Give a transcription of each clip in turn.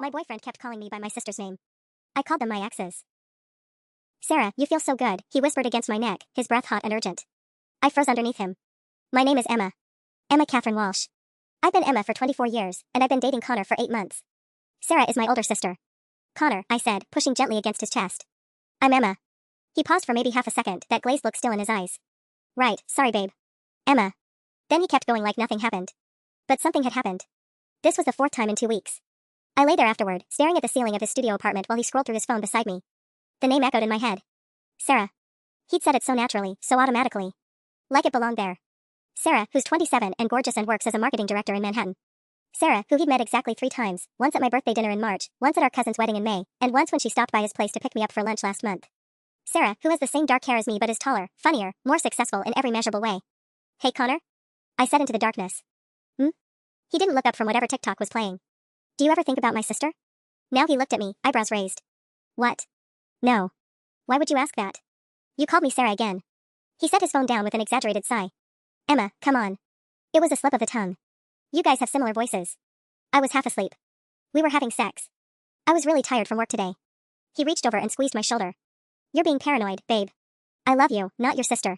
My boyfriend kept calling me by my sister's name. I called them my exes. Sarah, you feel so good, he whispered against my neck, his breath hot and urgent. I froze underneath him. My name is Emma. Emma Catherine Walsh. I've been Emma for 24 years, and I've been dating Connor for 8 months. Sarah is my older sister. Connor, I said, pushing gently against his chest. I'm Emma. He paused for maybe half a second, that glazed look still in his eyes. Right, sorry babe. Emma. Then he kept going like nothing happened. But something had happened. This was the 4th time in 2 weeks. I lay there afterward, staring at the ceiling of his studio apartment while he scrolled through his phone beside me. The name echoed in my head. Sarah. He'd said it so naturally, so automatically. Like it belonged there. Sarah, who's 27 and gorgeous and works as a marketing director in Manhattan. Sarah, who he'd met exactly 3 times, once at my birthday dinner in March, once at our cousin's wedding in May, and once when she stopped by his place to pick me up for lunch last month. Sarah, who has the same dark hair as me but is taller, funnier, more successful in every measurable way. Hey Connor? I said into the darkness. He didn't look up from whatever TikTok was playing. Do you ever think about my sister? Now he looked at me, eyebrows raised. What? No. Why would you ask that? You called me Sarah again. He set his phone down with an exaggerated sigh. Emma, come on. It was a slip of the tongue. You guys have similar voices. I was half asleep. We were having sex. I was really tired from work today. He reached over and squeezed my shoulder. You're being paranoid, babe. I love you, not your sister.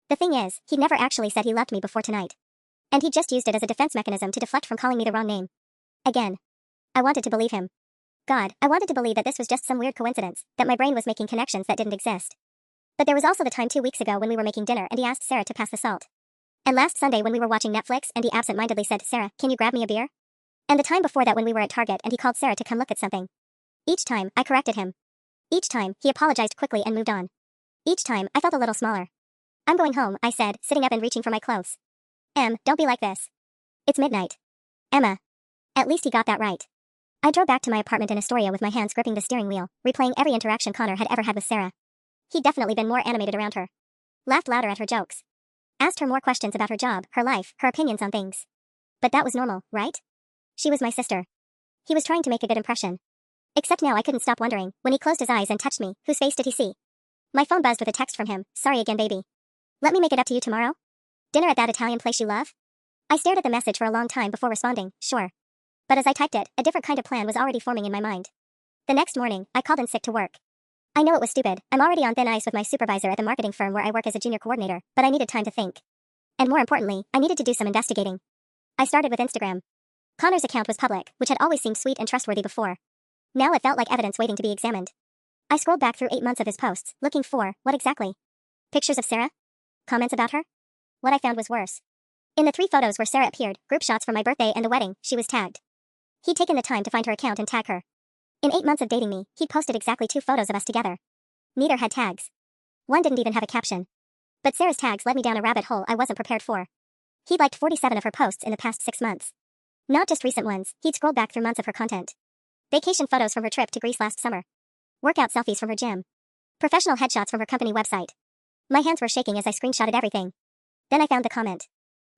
The thing is, he'd never actually said he loved me before tonight. And he'd just used it as a defense mechanism to deflect from calling me the wrong name. Again. I wanted to believe him. God, I wanted to believe that this was just some weird coincidence, that my brain was making connections that didn't exist. But there was also the time 2 weeks ago when we were making dinner and he asked Sarah to pass the salt. And last Sunday when we were watching Netflix and he absent-mindedly said, Sarah, can you grab me a beer? And the time before that when we were at Target and he called Sarah to come look at something. Each time, I corrected him. Each time, he apologized quickly and moved on. Each time, I felt a little smaller. I'm going home, I said, sitting up and reaching for my clothes. Don't be like this. It's midnight. Emma. At least he got that right. I drove back to my apartment in Astoria with my hands gripping the steering wheel, replaying every interaction Connor had ever had with Sarah. He'd definitely been more animated around her. Laughed louder at her jokes. Asked her more questions about her job, her life, her opinions on things. But that was normal, right? She was my sister. He was trying to make a good impression. Except now I couldn't stop wondering, when he closed his eyes and touched me, whose face did he see? My phone buzzed with a text from him, sorry again baby. Let me make it up to you tomorrow? Dinner at that Italian place you love? I stared at the message for a long time before responding, sure. But as I typed it, a different kind of plan was already forming in my mind. The next morning, I called in sick to work. I know it was stupid, I'm already on thin ice with my supervisor at the marketing firm where I work as a junior coordinator, but I needed time to think. And more importantly, I needed to do some investigating. I started with Instagram. Connor's account was public, which had always seemed sweet and trustworthy before. Now it felt like evidence waiting to be examined. I scrolled back through 8 months of his posts, looking for, what exactly? Pictures of Sarah? Comments about her? What I found was worse. In the 3 photos where Sarah appeared, group shots from my birthday and the wedding, she was tagged. He'd taken the time to find her account and tag her. In 8 months of dating me, he'd posted exactly 2 photos of us together. Neither had tags. One didn't even have a caption. But Sarah's tags led me down a rabbit hole I wasn't prepared for. He'd liked 47 of her posts in the past 6 months. Not just recent ones, he'd scrolled back through months of her content. Vacation photos from her trip to Greece last summer. Workout selfies from her gym. Professional headshots from her company website. My hands were shaking as I screenshotted everything. Then I found the comment.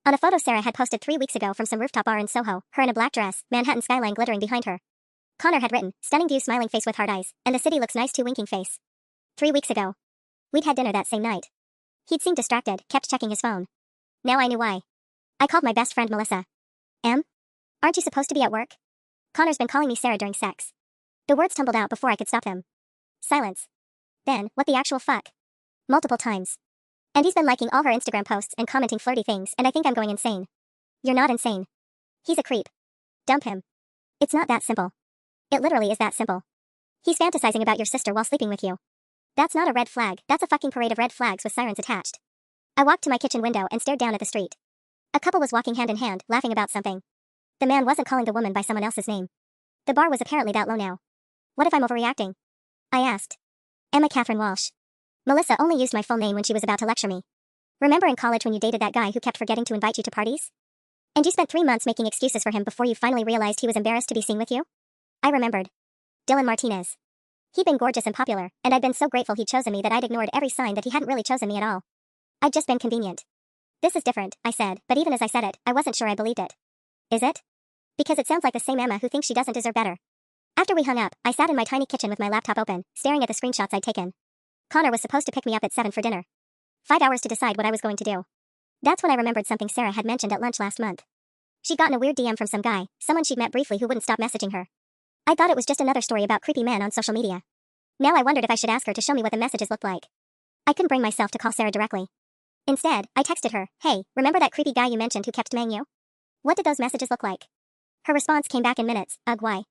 On a photo Sarah had posted 3 weeks ago from some rooftop bar in Soho, her in a black dress, Manhattan skyline glittering behind her. Connor had written, stunning view smiling face with hard eyes, and the city looks nice too winking face. 3 weeks ago. We'd had dinner that same night. He'd seemed distracted, kept checking his phone. Now I knew why. I called my best friend Melissa. Aren't you supposed to be at work? Connor's been calling me Sarah during sex. The words tumbled out before I could stop them. Silence. Then, what the actual fuck? Multiple times. And he's been liking all her Instagram posts and commenting flirty things, and I think I'm going insane. You're not insane. He's a creep. Dump him. It's not that simple. It literally is that simple. He's fantasizing about your sister while sleeping with you. That's not a red flag, that's a fucking parade of red flags with sirens attached. I walked to my kitchen window and stared down at the street. A couple was walking hand in hand, laughing about something. The man wasn't calling the woman by someone else's name. The bar was apparently that low now. What if I'm overreacting? I asked. Emma Catherine Walsh. Melissa only used my full name when she was about to lecture me. Remember in college when you dated that guy who kept forgetting to invite you to parties? And you spent 3 months making excuses for him before you finally realized he was embarrassed to be seen with you? I remembered. Dylan Martinez. He'd been gorgeous and popular, and I'd been so grateful he'd chosen me that I'd ignored every sign that he hadn't really chosen me at all. I'd just been convenient. This is different, I said, but even as I said it, I wasn't sure I believed it. Is it? Because it sounds like the same Emma who thinks she doesn't deserve better. After we hung up, I sat in my tiny kitchen with my laptop open, staring at the screenshots I'd taken. Connor was supposed to pick me up at 7 for dinner. 5 hours to decide what I was going to do. That's when I remembered something Sarah had mentioned at lunch last month. She'd gotten a weird DM from some guy, someone she'd met briefly who wouldn't stop messaging her. I thought it was just another story about creepy men on social media. Now I wondered if I should ask her to show me what the messages looked like. I couldn't bring myself to call Sarah directly. Instead, I texted her, "Hey, remember that creepy guy you mentioned who kept DMing you? What did those messages look like?" Her response came back in minutes. "Ugh, why?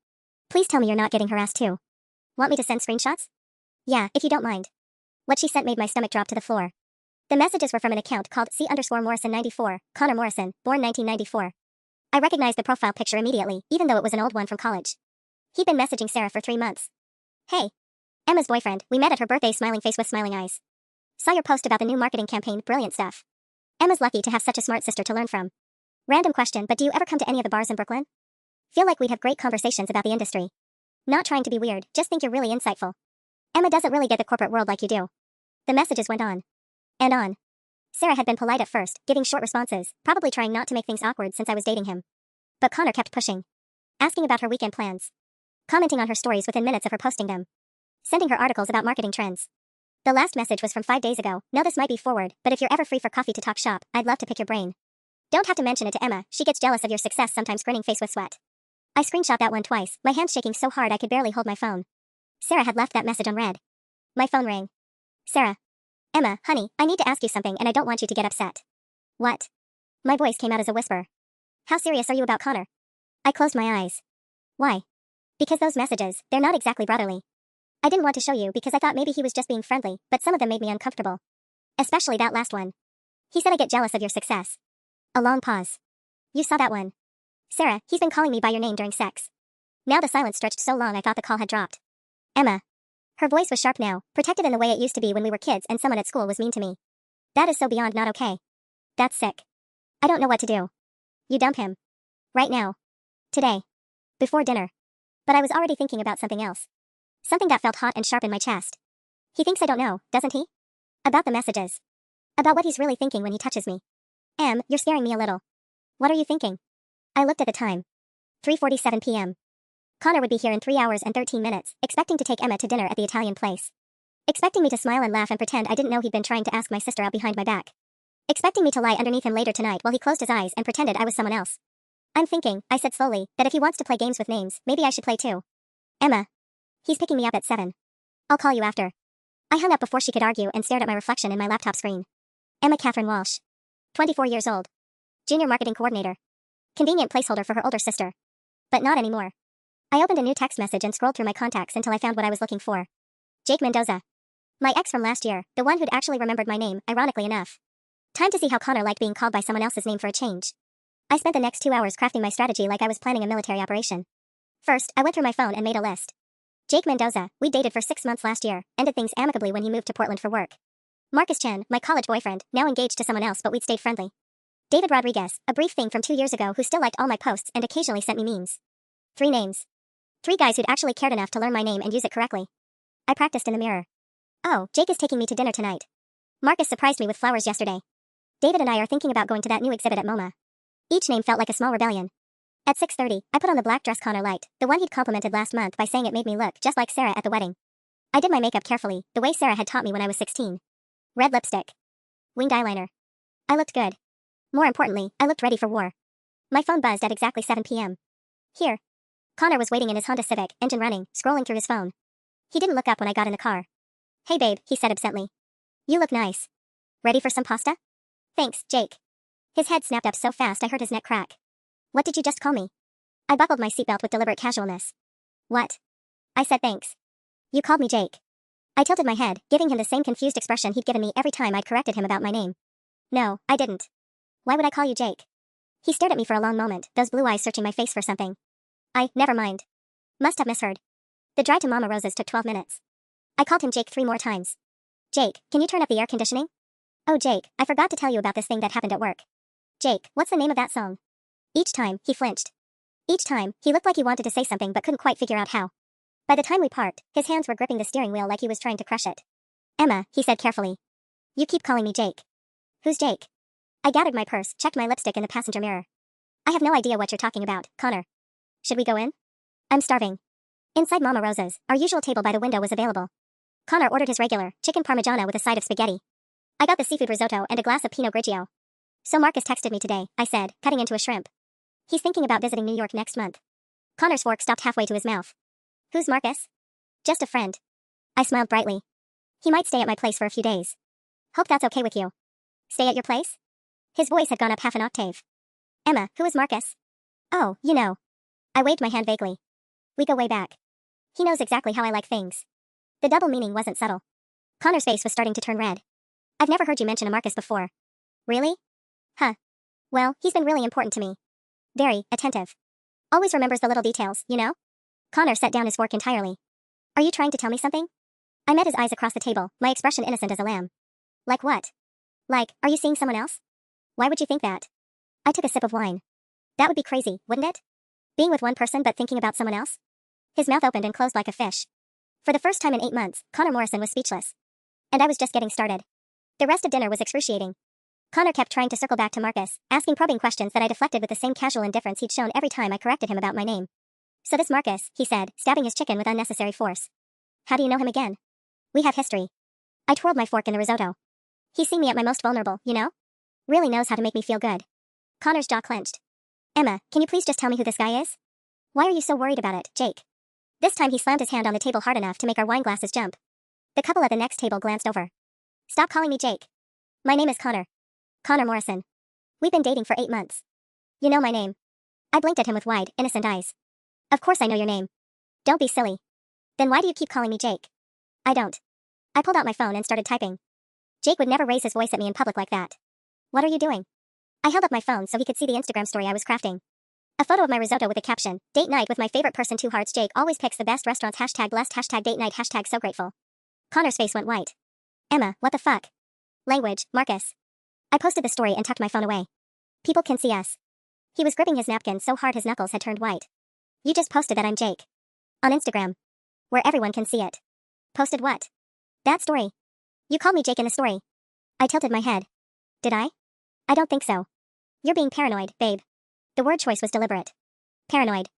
Please tell me you're not getting harassed too. Want me to send screenshots?" "Yeah, if you don't mind." What she sent made my stomach drop to the floor. The messages were from an account called C_Morrison94, Connor Morrison, born 1994. I recognized the profile picture immediately, even though it was an old one from college. He'd been messaging Sarah for 3 months. "Hey. Emma's boyfriend, we met at her birthday, smiling face with smiling eyes. Saw your post about the new marketing campaign, brilliant stuff. Emma's lucky to have such a smart sister to learn from. Random question, but do you ever come to any of the bars in Brooklyn? Feel like we'd have great conversations about the industry. Not trying to be weird, just think you're really insightful. Emma doesn't really get the corporate world like you do." The messages went on. And on. Sarah had been polite at first, giving short responses, probably trying not to make things awkward since I was dating him. But Connor kept pushing. Asking about her weekend plans. Commenting on her stories within minutes of her posting them. Sending her articles about marketing trends. The last message was from 5 days ago. "Now this might be forward, but if you're ever free for coffee to talk shop, I'd love to pick your brain. Don't have to mention it to Emma, she gets jealous of your success sometimes, grinning face with sweat." I screenshot that one twice, my hands shaking so hard I could barely hold my phone. Sarah had left that message unread. My phone rang. "Sarah. Emma, honey, I need to ask you something and I don't want you to get upset." "What?" My voice came out as a whisper. "How serious are you about Connor?" I closed my eyes. "Why?" "Because those messages, they're not exactly brotherly. I didn't want to show you because I thought maybe he was just being friendly, but some of them made me uncomfortable. Especially that last one. He said I get jealous of your success." A long pause. "You saw that one?" "Sarah, he's been calling me by your name during sex." Now the silence stretched so long I thought the call had dropped. "Emma." Her voice was sharp now, protected in the way it used to be when we were kids and someone at school was mean to me. "That is so beyond not okay. That's sick. I don't know what to do." "You dump him. Right now. Today. Before dinner." But I was already thinking about something else. Something that felt hot and sharp in my chest. He thinks I don't know, doesn't he? About the messages. About what he's really thinking when he touches me. You're scaring me a little." "What are you thinking?" I looked at the time. 3:47 p.m. Connor would be here in 3 hours and 13 minutes, expecting to take Emma to dinner at the Italian place. Expecting me to smile and laugh and pretend I didn't know he'd been trying to ask my sister out behind my back. Expecting me to lie underneath him later tonight while he closed his eyes and pretended I was someone else. "I'm thinking," I said slowly, "that if he wants to play games with names, maybe I should play too. Emma. He's picking me up at 7. I'll call you after." I hung up before she could argue and stared at my reflection in my laptop screen. Emma Catherine Walsh. 24 years old. Junior marketing coordinator. Convenient placeholder for her older sister. But not anymore. I opened a new text message and scrolled through my contacts until I found what I was looking for. Jake Mendoza. My ex from last year, the one who'd actually remembered my name, ironically enough. Time to see how Connor liked being called by someone else's name for a change. I spent the next 2 hours crafting my strategy like I was planning a military operation. First, I went through my phone and made a list. Jake Mendoza, we dated for 6 months last year, ended things amicably when he moved to Portland for work. Marcus Chen, my college boyfriend, now engaged to someone else but we'd stayed friendly. David Rodriguez, a brief thing from 2 years ago who still liked all my posts and occasionally sent me memes. 3 names. 3 guys who'd actually cared enough to learn my name and use it correctly. I practiced in the mirror. Oh, Jake is taking me to dinner tonight. Marcus surprised me with flowers yesterday. David and I are thinking about going to that new exhibit at MoMA. Each name felt like a small rebellion. At 6:30, I put on the black dress Connor liked, the one he'd complimented last month by saying it made me look just like Sarah at the wedding. I did my makeup carefully, the way Sarah had taught me when I was 16. Red lipstick. Winged eyeliner. I looked good. More importantly, I looked ready for war. My phone buzzed at exactly 7 p.m. Here. Connor was waiting in his Honda Civic, engine running, scrolling through his phone. He didn't look up when I got in the car. "Hey babe," he said absently. "You look nice. Ready for some pasta?" "Thanks, Jake." His head snapped up so fast I heard his neck crack. "What did you just call me?" I buckled my seatbelt with deliberate casualness. "What?" I said thanks. "You called me Jake." I tilted my head, giving him the same confused expression he'd given me every time I'd corrected him about my name. "No, I didn't. Why would I call you Jake?" He stared at me for a long moment, those blue eyes searching my face for something. Never mind. Must have misheard. The drive to Mama Rosa's took 12 minutes. I called him Jake 3 more times. "Jake, can you turn up the air conditioning?" "Oh Jake, I forgot to tell you about this thing that happened at work." "Jake, what's the name of that song?" Each time, he flinched. Each time, he looked like he wanted to say something but couldn't quite figure out how. By the time we parked, his hands were gripping the steering wheel like he was trying to crush it. "Emma," he said carefully. "You keep calling me Jake." "Who's Jake?" I gathered my purse, checked my lipstick in the passenger mirror. "I have no idea what you're talking about, Connor. Should we go in?" "I'm starving." Inside Mama Rosa's, our usual table by the window was available. Connor ordered his regular, chicken parmigiano with a side of spaghetti. I got the seafood risotto and a glass of Pinot Grigio. "So Marcus texted me today," I said, cutting into a shrimp. "He's thinking about visiting New York next month." Connor's fork stopped halfway to his mouth. Who's Marcus? Just a friend. I smiled brightly. He might stay at my place for a few days. Hope that's okay with you. Stay at your place? His voice had gone up half an octave. Emma, who is Marcus? Oh, you know. I waved my hand vaguely. We go way back. He knows exactly how I like things. The double meaning wasn't subtle. Connor's face was starting to turn red. I've never heard you mention a Marcus before. Really? Huh. Well, he's been really important to me. Very attentive. Always remembers the little details, you know? Connor set down his fork entirely. Are you trying to tell me something? I met his eyes across the table, my expression innocent as a lamb. Like what? Like, are you seeing someone else? Why would you think that? I took a sip of wine. That would be crazy, wouldn't it? Being with one person but thinking about someone else? His mouth opened and closed like a fish. For the first time in 8 months, Connor Morrison was speechless. And I was just getting started. The rest of dinner was excruciating. Connor kept trying to circle back to Marcus, asking probing questions that I deflected with the same casual indifference he'd shown every time I corrected him about my name. So this Marcus, he said, stabbing his chicken with unnecessary force. How do you know him again? We have history. I twirled my fork in the risotto. He's seen me at my most vulnerable, you know? Really knows how to make me feel good. Connor's jaw clenched. Emma, can you please just tell me who this guy is? Why are you so worried about it, Jake? This time he slammed his hand on the table hard enough to make our wine glasses jump. The couple at the next table glanced over. Stop calling me Jake. My name is Connor. Connor Morrison. We've been dating for 8 months. You know my name. I blinked at him with wide, innocent eyes. Of course I know your name. Don't be silly. Then why do you keep calling me Jake? I don't. I pulled out my phone and started typing. Jake would never raise his voice at me in public like that. What are you doing? I held up my phone so he could see the Instagram story I was crafting. A photo of my risotto with the caption, date night with my favorite person 2 hearts Jake always picks the best restaurants #blessed #date night #so grateful. Connor's face went white. Emma, what the fuck? Language, Marcus. I posted the story and tucked my phone away. People can see us. He was gripping his napkin so hard his knuckles had turned white. You just posted that I'm Jake. On Instagram. Where everyone can see it. Posted what? That story. You called me Jake in the story. I tilted my head. Did I? I don't think so. You're being paranoid, babe. The word choice was deliberate. Paranoid.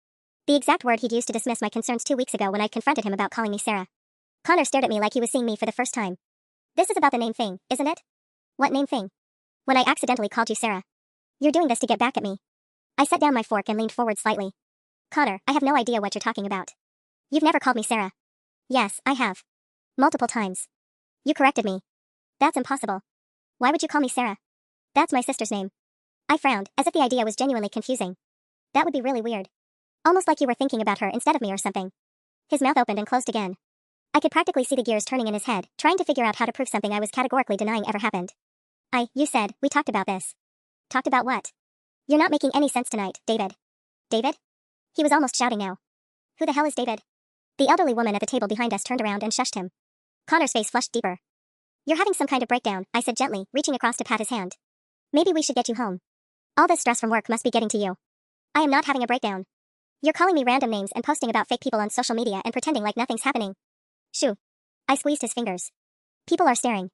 The exact word he'd used to dismiss my concerns 2 weeks ago when I'd confronted him about calling me Sarah. Connor stared at me like he was seeing me for the first time. This is about the name thing, isn't it? What name thing? When I accidentally called you Sarah. You're doing this to get back at me. I set down my fork and leaned forward slightly. Connor, I have no idea what you're talking about. You've never called me Sarah. Yes, I have. Multiple times. You corrected me. That's impossible. Why would you call me Sarah? That's my sister's name. I frowned, as if the idea was genuinely confusing. That would be really weird. Almost like you were thinking about her instead of me or something. His mouth opened and closed again. I could practically see the gears turning in his head, trying to figure out how to prove something I was categorically denying ever happened. You said, we talked about this. Talked about what? You're not making any sense tonight, David. David? He was almost shouting now. Who the hell is David? The elderly woman at the table behind us turned around and shushed him. Connor's face flushed deeper. You're having some kind of breakdown, I said gently, reaching across to pat his hand. Maybe we should get you home. All this stress from work must be getting to you. I am not having a breakdown. You're calling me random names and posting about fake people on social media and pretending like nothing's happening. Shoo. I squeezed his fingers. People are staring.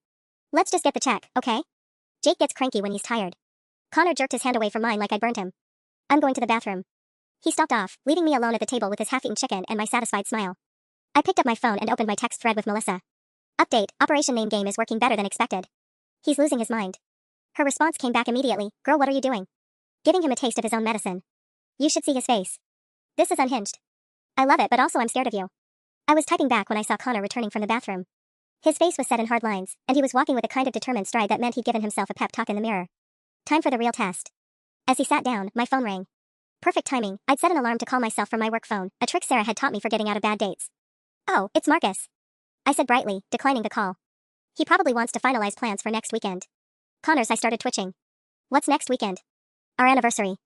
Let's just get the check, okay? Jake gets cranky when he's tired. Connor jerked his hand away from mine like I'd burned him. I'm going to the bathroom. He stalked off, leaving me alone at the table with his half-eaten chicken and my satisfied smile. I picked up my phone and opened my text thread with Melissa. Update, Operation Name Game is working better than expected. He's losing his mind. Her response came back immediately. Girl, what are you doing? Giving him a taste of his own medicine. You should see his face. This is unhinged. I love it, but also I'm scared of you. I was typing back when I saw Connor returning from the bathroom. His face was set in hard lines, and he was walking with a kind of determined stride that meant he'd given himself a pep talk in the mirror. Time for the real test. As he sat down, my phone rang. Perfect timing. I'd set an alarm to call myself from my work phone, a trick Sarah had taught me for getting out of bad dates. Oh, it's Marcus. I said brightly, declining the call. He probably wants to finalize plans for next weekend. Connor's I started twitching. What's next weekend? Our anniversary.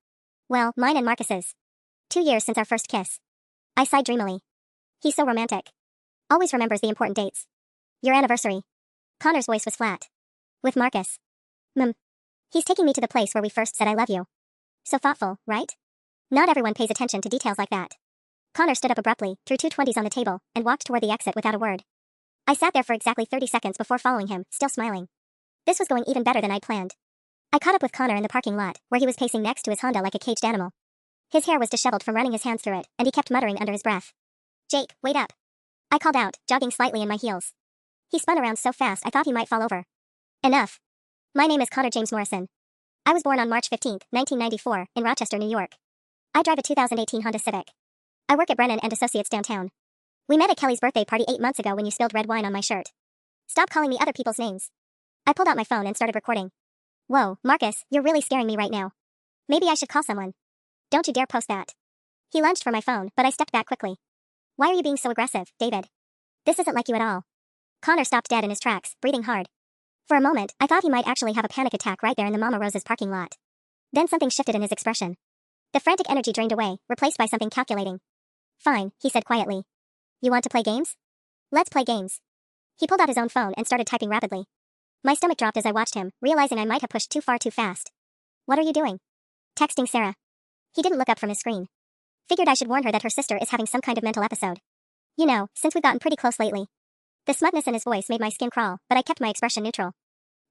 Well, mine and Marcus's. 2 years since our first kiss. I sighed dreamily. He's so romantic. Always remembers the important dates. Your anniversary. Connor's voice was flat. With Marcus. He's taking me to the place where we first said I love you. So thoughtful, right? Not everyone pays attention to details like that. Connor stood up abruptly, threw 2 20s on the table, and walked toward the exit without a word. I sat there for exactly 30 seconds before following him, still smiling. This was going even better than I'd planned. I caught up with Connor in the parking lot, where he was pacing next to his Honda like a caged animal. His hair was disheveled from running his hands through it, and he kept muttering under his breath. Jake, wait up. I called out, jogging slightly in my heels. He spun around so fast I thought he might fall over. Enough. My name is Connor James Morrison. I was born on March 15, 1994, in Rochester, New York. I drive a 2018 Honda Civic. I work at Brennan and Associates downtown. We met at Kelly's birthday party 8 months ago when you spilled red wine on my shirt. Stop calling me other people's names. I pulled out my phone and started recording. Whoa, Marcus, you're really scaring me right now. Maybe I should call someone. Don't you dare post that. He lunged for my phone, but I stepped back quickly. Why are you being so aggressive, David? This isn't like you at all. Connor stopped dead in his tracks, breathing hard. For a moment, I thought he might actually have a panic attack right there in the Mama Rose's parking lot. Then something shifted in his expression. The frantic energy drained away, replaced by something calculating. Fine, he said quietly. You want to play games? Let's play games. He pulled out his own phone and started typing rapidly. My stomach dropped as I watched him, realizing I might have pushed too far too fast. What are you doing? Texting Sarah. He didn't look up from his screen. Figured I should warn her that her sister is having some kind of mental episode. You know, since we've gotten pretty close lately. The smugness in his voice made my skin crawl, but I kept my expression neutral.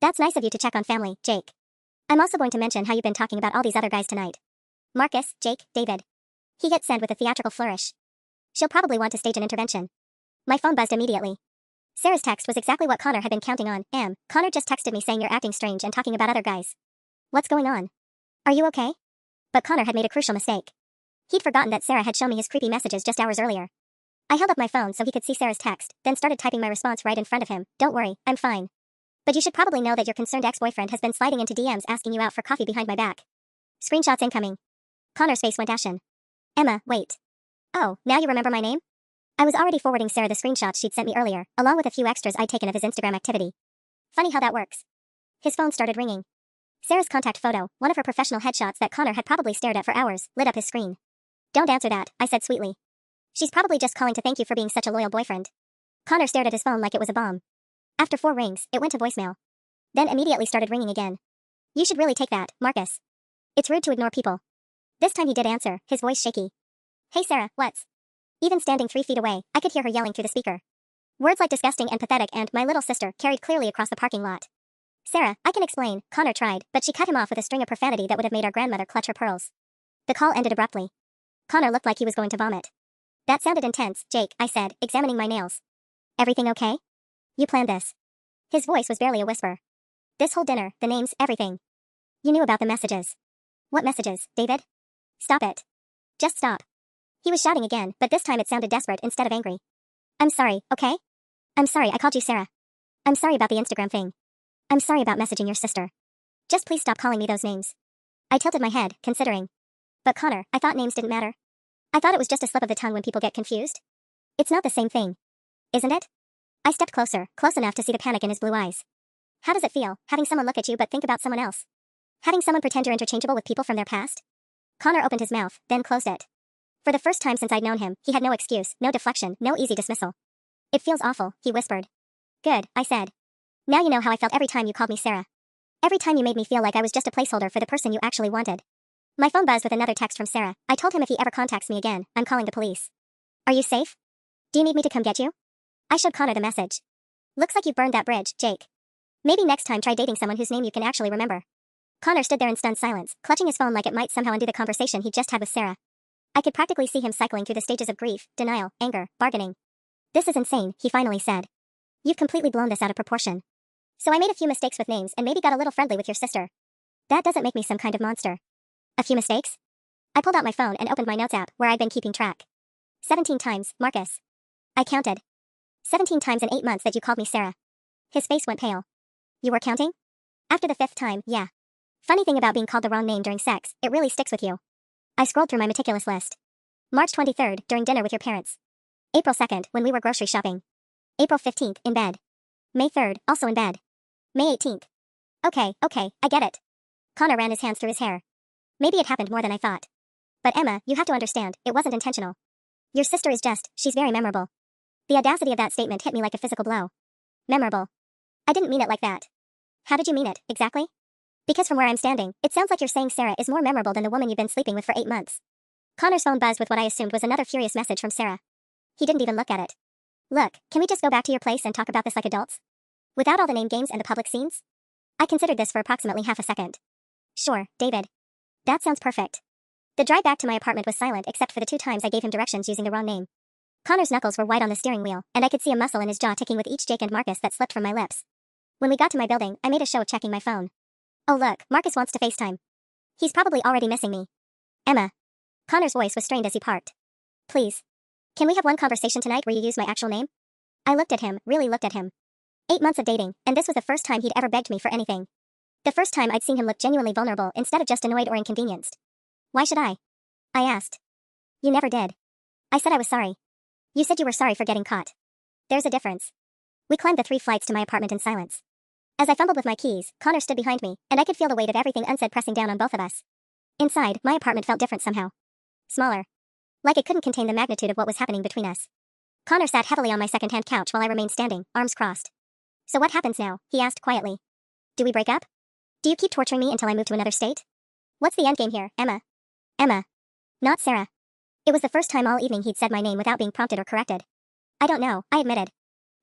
That's nice of you to check on family, Jake. I'm also going to mention how you've been talking about all these other guys tonight. Marcus, Jake, David. He hit send with a theatrical flourish. She'll probably want to stage an intervention. My phone buzzed immediately. Sarah's text was exactly what Connor had been counting on. Connor just texted me saying you're acting strange and talking about other guys. What's going on? Are you okay? But Connor had made a crucial mistake. He'd forgotten that Sarah had shown me his creepy messages just hours earlier. I held up my phone so he could see Sarah's text, then started typing my response right in front of him. Don't worry, I'm fine. But you should probably know that your concerned ex-boyfriend has been sliding into DMs asking you out for coffee behind my back. Screenshots incoming. Connor's face went ashen. Emma, wait. Oh, now you remember my name? I was already forwarding Sarah the screenshots she'd sent me earlier, along with a few extras I'd taken of his Instagram activity. Funny how that works. His phone started ringing. Sarah's contact photo, one of her professional headshots that Connor had probably stared at for hours, lit up his screen. Don't answer that, I said sweetly. She's probably just calling to thank you for being such a loyal boyfriend. Connor stared at his phone like it was a bomb. After 4 rings, it went to voicemail. Then immediately started ringing again. You should really take that, Marcus. It's rude to ignore people. This time he did answer, his voice shaky. Hey Sarah, what's? Even standing 3 feet away, I could hear her yelling through the speaker. Words like disgusting and pathetic and my little sister carried clearly across the parking lot. Sarah, I can explain, Connor tried, but she cut him off with a string of profanity that would have made our grandmother clutch her pearls. The call ended abruptly. Connor looked like he was going to vomit. That sounded intense, Jake, I said, examining my nails. Everything okay? You planned this. His voice was barely a whisper. This whole dinner, the names, everything. You knew about the messages. What messages, David? Stop it. Just stop. He was shouting again, but this time it sounded desperate instead of angry. I'm sorry, okay? I'm sorry I called you Sarah. I'm sorry about the Instagram thing. I'm sorry about messaging your sister. Just please stop calling me those names. I tilted my head, considering. But Connor, I thought names didn't matter. I thought it was just a slip of the tongue when people get confused. It's not the same thing. Isn't it? I stepped closer, close enough to see the panic in his blue eyes. How does it feel, having someone look at you but think about someone else? Having someone pretend you're interchangeable with people from their past? Connor opened his mouth, then closed it. For the first time since I'd known him, he had no excuse, no deflection, no easy dismissal. It feels awful, he whispered. Good, I said. Now you know how I felt every time you called me Sarah. Every time you made me feel like I was just a placeholder for the person you actually wanted. My phone buzzed with another text from Sarah. I told him if he ever contacts me again, I'm calling the police. Are you safe? Do you need me to come get you? I showed Connor the message. Looks like you've burned that bridge, Jake. Maybe next time try dating someone whose name you can actually remember. Connor stood there in stunned silence, clutching his phone like it might somehow undo the conversation he'd just had with Sarah. I could practically see him cycling through the stages of grief, denial, anger, bargaining. This is insane, he finally said. You've completely blown this out of proportion. So I made a few mistakes with names and maybe got a little friendly with your sister. That doesn't make me some kind of monster. A few mistakes? I pulled out my phone and opened my notes app, where I'd been keeping track. 17 times, Marcus. I counted. 17 times in 8 months that you called me Sarah. His face went pale. You were counting? After the 5th time, yeah. Funny thing about being called the wrong name during sex, it really sticks with you. I scrolled through my meticulous list. March 23rd, during dinner with your parents. April 2nd, when we were grocery shopping. April 15th, in bed. May 3rd, also in bed. May 18th. Okay, I get it. Connor ran his hands through his hair. Maybe it happened more than I thought. But Emma, you have to understand, it wasn't intentional. Your sister is just, she's very memorable. The audacity of that statement hit me like a physical blow. Memorable. I didn't mean it like that. How did you mean it, exactly? Because from where I'm standing, it sounds like you're saying Sarah is more memorable than the woman you've been sleeping with for 8 months. Connor's phone buzzed with what I assumed was another furious message from Sarah. He didn't even look at it. Look, can we just go back to your place and talk about this like adults? Without all the name games and the public scenes? I considered this for approximately half a second. Sure, David. That sounds perfect. The drive back to my apartment was silent except for the 2 times I gave him directions using the wrong name. Connor's knuckles were white on the steering wheel, and I could see a muscle in his jaw ticking with each Jake and Marcus that slipped from my lips. When we got to my building, I made a show of checking my phone. Oh look, Marcus wants to FaceTime. He's probably already missing me. Emma. Connor's voice was strained as he parked. Please. Can we have one conversation tonight where you use my actual name? I looked at him, really looked at him. 8 months of dating, and this was the first time he'd ever begged me for anything. The first time I'd seen him look genuinely vulnerable instead of just annoyed or inconvenienced. Why should I? I asked. You never did. I said I was sorry. You said you were sorry for getting caught. There's a difference. We climbed the 3 flights to my apartment in silence. As I fumbled with my keys, Connor stood behind me, and I could feel the weight of everything unsaid pressing down on both of us. Inside, my apartment felt different somehow. Smaller. Like it couldn't contain the magnitude of what was happening between us. Connor sat heavily on my second-hand couch while I remained standing, arms crossed. So what happens now? He asked quietly. Do we break up? Do you keep torturing me until I move to another state? What's the endgame here, Emma? Emma. Not Sarah. It was the first time all evening he'd said my name without being prompted or corrected. I don't know, I admitted.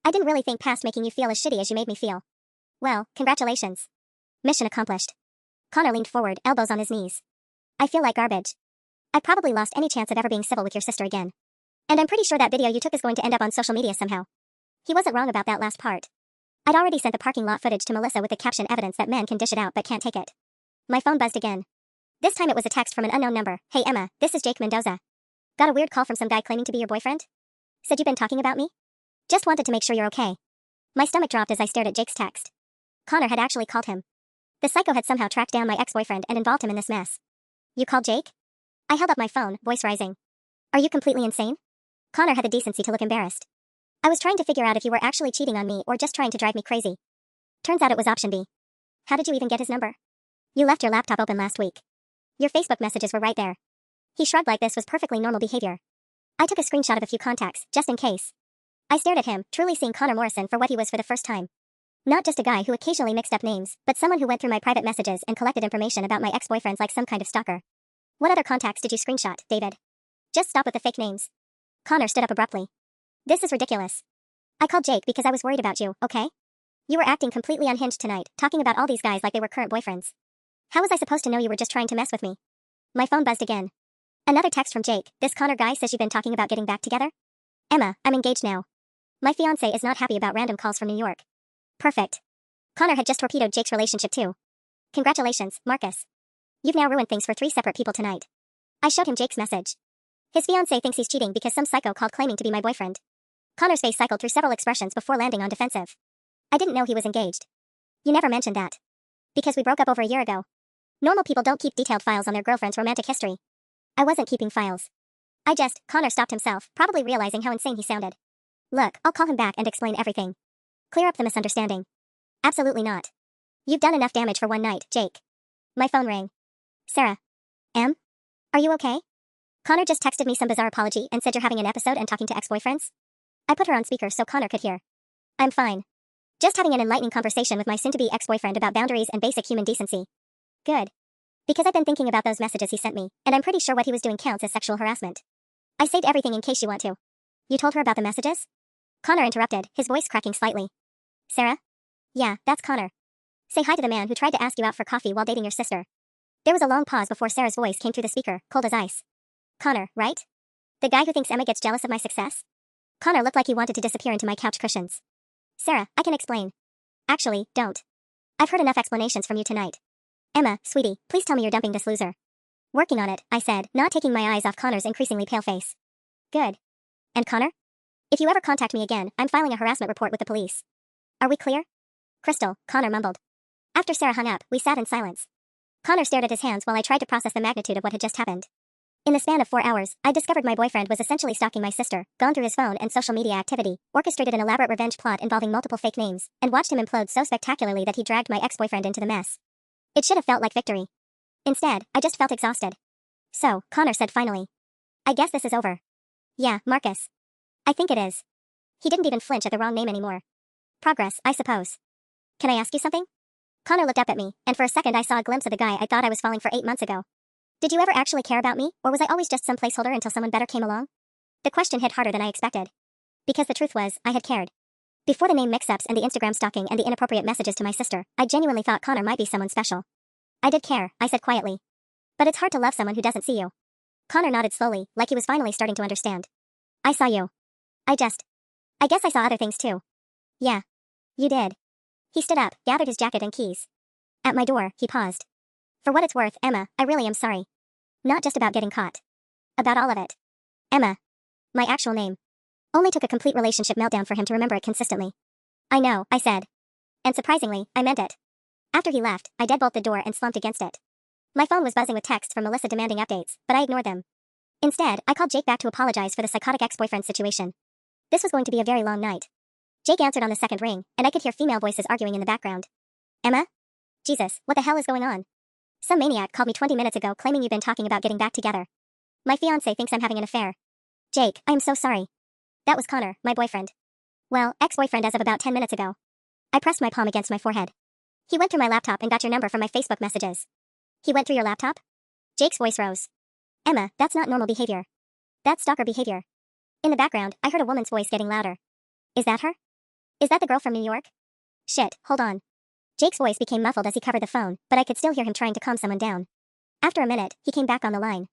I didn't really think past making you feel as shitty as you made me feel. Well, congratulations. Mission accomplished. Connor leaned forward, elbows on his knees. I feel like garbage. I probably lost any chance of ever being civil with your sister again. And I'm pretty sure that video you took is going to end up on social media somehow. He wasn't wrong about that last part. I'd already sent the parking lot footage to Melissa with the caption evidence that men can dish it out but can't take it. My phone buzzed again. This time it was a text from an unknown number. Hey Emma, this is Jake Mendoza. Got a weird call from some guy claiming to be your boyfriend? Said you've been talking about me? Just wanted to make sure you're okay. My stomach dropped as I stared at Jake's text. Connor had actually called him. The psycho had somehow tracked down my ex-boyfriend and involved him in this mess. You called Jake? I held up my phone, voice rising. Are you completely insane? Connor had the decency to look embarrassed. I was trying to figure out if you were actually cheating on me or just trying to drive me crazy. Turns out it was option B. How did you even get his number? You left your laptop open last week. Your Facebook messages were right there. He shrugged like this was perfectly normal behavior. I took a screenshot of a few contacts, just in case. I stared at him, truly seeing Connor Morrison for what he was for the first time. Not just a guy who occasionally mixed up names, but someone who went through my private messages and collected information about my ex-boyfriends like some kind of stalker. What other contacts did you screenshot, David? Just stop with the fake names. Connor stood up abruptly. This is ridiculous. I called Jake because I was worried about you, okay? You were acting completely unhinged tonight, talking about all these guys like they were current boyfriends. How was I supposed to know you were just trying to mess with me? My phone buzzed again. Another text from Jake. This Connor guy says you've been talking about getting back together? Emma, I'm engaged now. My fiancé is not happy about random calls from New York. Perfect. Connor had just torpedoed Jake's relationship too. Congratulations, Marcus. You've now ruined things for 3 separate people tonight. I showed him Jake's message. His fiancé thinks he's cheating because some psycho called claiming to be my boyfriend. Connor's face cycled through several expressions before landing on defensive. I didn't know he was engaged. You never mentioned that. Because we broke up over a year ago. Normal people don't keep detailed files on their girlfriend's romantic history. I wasn't keeping files. Connor stopped himself, probably realizing how insane he sounded. Look, I'll call him back and explain everything. Clear up the misunderstanding. Absolutely not. You've done enough damage for one night, Jake. My phone rang. Sarah. Em? Are you okay? Connor just texted me some bizarre apology and said you're having an episode and talking to ex-boyfriends? I put her on speaker so Connor could hear. I'm fine. Just having an enlightening conversation with my soon-to-be ex-boyfriend about boundaries and basic human decency. Good. Because I've been thinking about those messages he sent me, and I'm pretty sure what he was doing counts as sexual harassment. I saved everything in case you want to. You told her about the messages? Connor interrupted, his voice cracking slightly. Sarah? Yeah, that's Connor. Say hi to the man who tried to ask you out for coffee while dating your sister. There was a long pause before Sarah's voice came through the speaker, cold as ice. Connor, right? The guy who thinks Emma gets jealous of my success? Connor looked like he wanted to disappear into my couch cushions. Sarah, I can explain. Actually, don't. I've heard enough explanations from you tonight. Emma, sweetie, please tell me you're dumping this loser. Working on it, I said, not taking my eyes off Connor's increasingly pale face. Good. And Connor? If you ever contact me again, I'm filing a harassment report with the police. Are we clear? Crystal, Connor mumbled. After Sarah hung up, we sat in silence. Connor stared at his hands while I tried to process the magnitude of what had just happened. In the span of 4 hours, I discovered my boyfriend was essentially stalking my sister, gone through his phone and social media activity, orchestrated an elaborate revenge plot involving multiple fake names, and watched him implode so spectacularly that he dragged my ex-boyfriend into the mess. It should have felt like victory. Instead, I just felt exhausted. So, Connor said finally. I guess this is over. Yeah, Marcus. I think it is. He didn't even flinch at the wrong name anymore. Progress, I suppose. Can I ask you something? Connor looked up at me, and for a second I saw a glimpse of the guy I thought I was falling for 8 months ago. Did you ever actually care about me, or was I always just some placeholder until someone better came along? The question hit harder than I expected. Because the truth was, I had cared. Before the name mix-ups and the Instagram stalking and the inappropriate messages to my sister, I genuinely thought Connor might be someone special. I did care, I said quietly. But it's hard to love someone who doesn't see you. Connor nodded slowly, like he was finally starting to understand. I saw you. I guess I saw other things too. Yeah. You did. He stood up, gathered his jacket and keys. At my door, he paused. For what it's worth, Emma, I really am sorry. Not just about getting caught. About all of it. Emma. My actual name. Only took a complete relationship meltdown for him to remember it consistently. I know, I said. And surprisingly, I meant it. After he left, I deadbolted the door and slumped against it. My phone was buzzing with texts from Melissa demanding updates, but I ignored them. Instead, I called Jake back to apologize for the psychotic ex-boyfriend situation. This was going to be a very long night. Jake answered on the second ring, and I could hear female voices arguing in the background. Emma? Jesus, what the hell is going on? Some maniac called me 20 minutes ago claiming you've been talking about getting back together. My fiancé thinks I'm having an affair. Jake, I am so sorry. That was Connor, my boyfriend. Well, ex-boyfriend as of about 10 minutes ago. I pressed my palm against my forehead. He went through my laptop and got your number from my Facebook messages. He went through your laptop? Jake's voice rose. Emma, that's not normal behavior. That's stalker behavior. In the background, I heard a woman's voice getting louder. Is that her? Is that the girl from New York? Shit, hold on. Jake's voice became muffled as he covered the phone, but I could still hear him trying to calm someone down. After a minute, he came back on the line.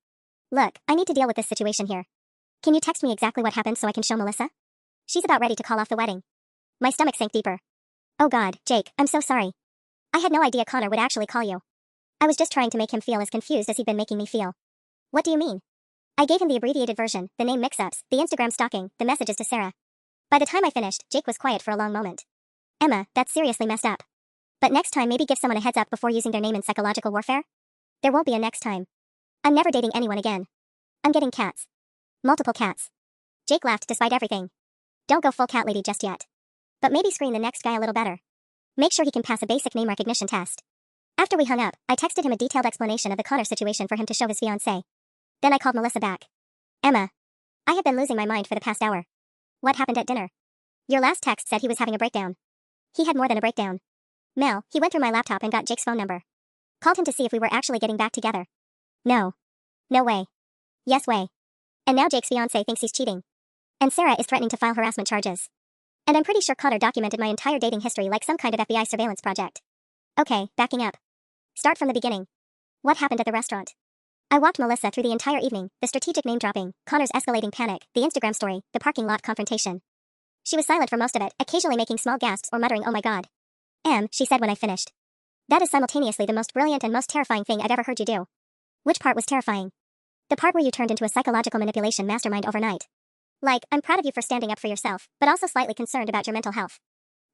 Look, I need to deal with this situation here. Can you text me exactly what happened so I can show Melissa? She's about ready to call off the wedding. My stomach sank deeper. Oh God, Jake, I'm so sorry. I had no idea Connor would actually call you. I was just trying to make him feel as confused as he'd been making me feel. What do you mean? I gave him the abbreviated version, the name mix-ups, the Instagram stalking, the messages to Sarah. By the time I finished, Jake was quiet for a long moment. Emma, that's seriously messed up. But next time maybe give someone a heads up before using their name in psychological warfare? There won't be a next time. I'm never dating anyone again. I'm getting cats. Multiple cats. Jake laughed despite everything. Don't go full cat lady just yet. But maybe screen the next guy a little better. Make sure he can pass a basic name recognition test. After we hung up, I texted him a detailed explanation of the Connor situation for him to show his fiancée. Then I called Melissa back. Emma. I have been losing my mind for the past hour. What happened at dinner? Your last text said he was having a breakdown. He had more than a breakdown. Mel, he went through my laptop and got Jake's phone number. Called him to see if we were actually getting back together. No. No way. Yes way. And now Jake's fiancé thinks he's cheating. And Sarah is threatening to file harassment charges. And I'm pretty sure Connor documented my entire dating history like some kind of FBI surveillance project. Okay, backing up. Start from the beginning. What happened at the restaurant? I walked Melissa through the entire evening, the strategic name-dropping, Connor's escalating panic, the Instagram story, the parking lot confrontation. She was silent for most of it, occasionally making small gasps or muttering, "Oh my God." She said when I finished. That is simultaneously the most brilliant and most terrifying thing I've ever heard you do. Which part was terrifying? The part where you turned into a psychological manipulation mastermind overnight. Like, I'm proud of you for standing up for yourself, but also slightly concerned about your mental health.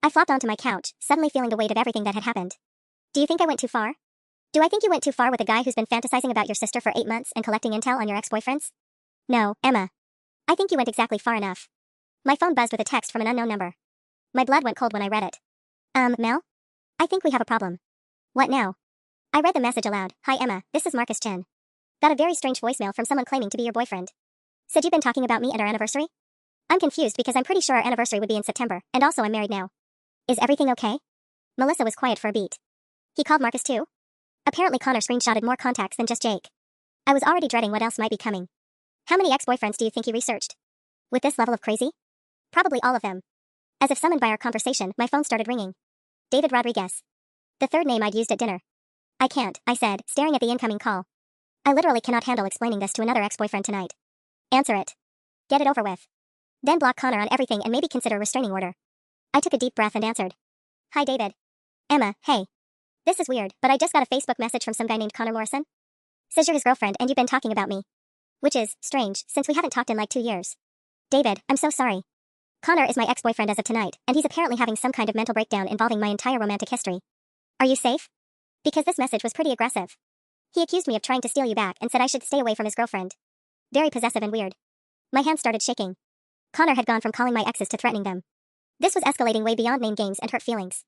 I flopped onto my couch, suddenly feeling the weight of everything that had happened. Do you think I went too far? Do I think you went too far with a guy who's been fantasizing about your sister for 8 months and collecting intel on your ex-boyfriends? No, Emma. I think you went exactly far enough. My phone buzzed with a text from an unknown number. My blood went cold when I read it. Mel? I think we have a problem. What now? I read the message aloud. Hi Emma, this is Marcus Chin. Got a very strange voicemail from someone claiming to be your boyfriend. Said you've been talking about me and our anniversary? I'm confused because I'm pretty sure our anniversary would be in September, and also I'm married now. Is everything okay? Melissa was quiet for a beat. He called Marcus too? Apparently Connor screenshotted more contacts than just Jake. I was already dreading what else might be coming. How many ex-boyfriends do you think he researched? With this level of crazy? Probably all of them. As if summoned by our conversation, my phone started ringing. David Rodriguez. The third name I'd used at dinner. I can't, I said, staring at the incoming call. I literally cannot handle explaining this to another ex-boyfriend tonight. Answer it. Get it over with. Then block Connor on everything and maybe consider a restraining order. I took a deep breath and answered. Hi David. Emma, hey. This is weird, but I just got a Facebook message from some guy named Connor Morrison. Says you're his girlfriend and you've been talking about me. Which is strange, since we haven't talked in like 2 years. David, I'm so sorry. Connor is my ex-boyfriend as of tonight, and he's apparently having some kind of mental breakdown involving my entire romantic history. Are you safe? Because this message was pretty aggressive. He accused me of trying to steal you back and said I should stay away from his girlfriend. Very possessive and weird. My hands started shaking. Connor had gone from calling my exes to threatening them. This was escalating way beyond name games and hurt feelings.